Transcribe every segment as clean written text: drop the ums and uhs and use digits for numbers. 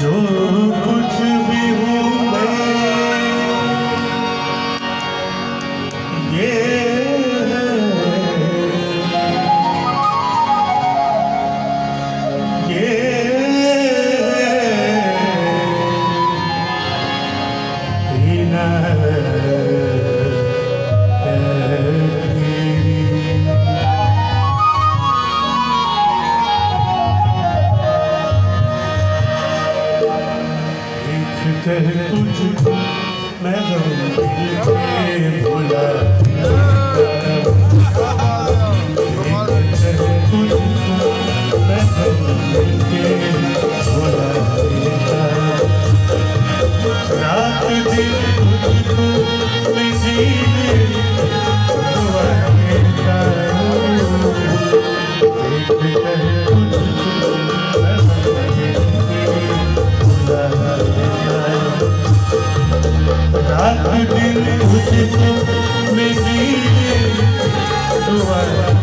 जो कुछ भी हूँ मैं ये तुझको मैं भुला रात दिन तुझको मैं जीने दुआ देता हूँ रात दिन तुझको मैं जीने दुआ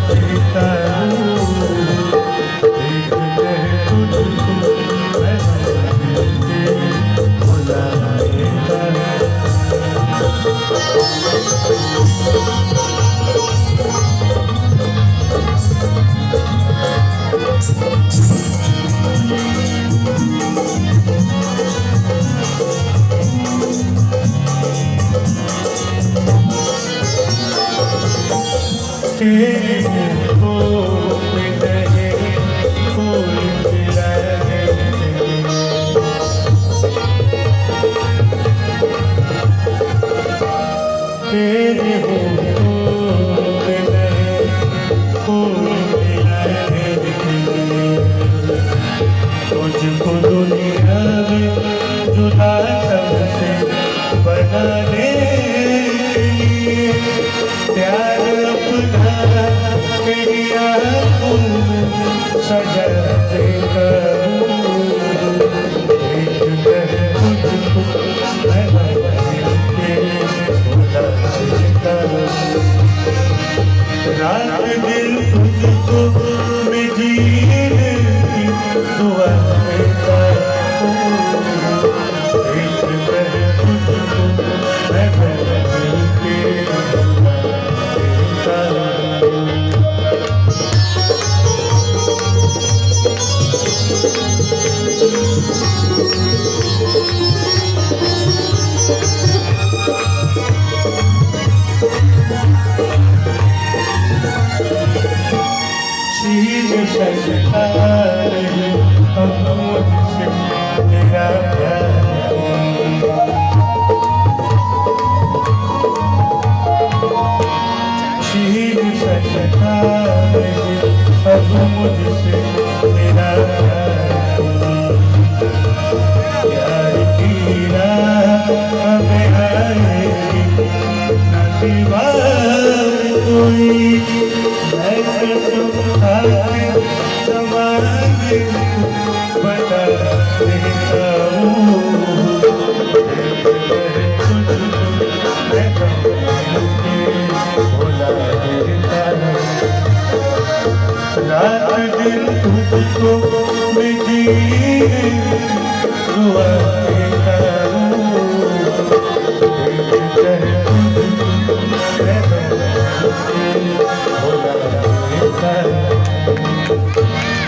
देता हूँ तुझको मैं भुला देता तेरे को नहीं कोई मिला है तेरे को नहीं कोई मिला है तुझको दुनिया में जुदा सबसे बनाने के लिए प्यार अपना तेरी आँखों में सजा देता हूँ देखकर तुझको मैं भुला देता हूँ रात दिन तुझको मैं जीने की दुआ देता हूँ देखकर तुझको मैं भुला देता छीन सकता है हम मुझसे तेरा प्यार छीन सकता है अब मुझसे तेरा प्यार की राह हमें आएगी न दीवार कोई मैं कसम खाके ज़माने को बता देता हूँ भुला देता हूँ रात दिन तुझको मैं जीने दुआ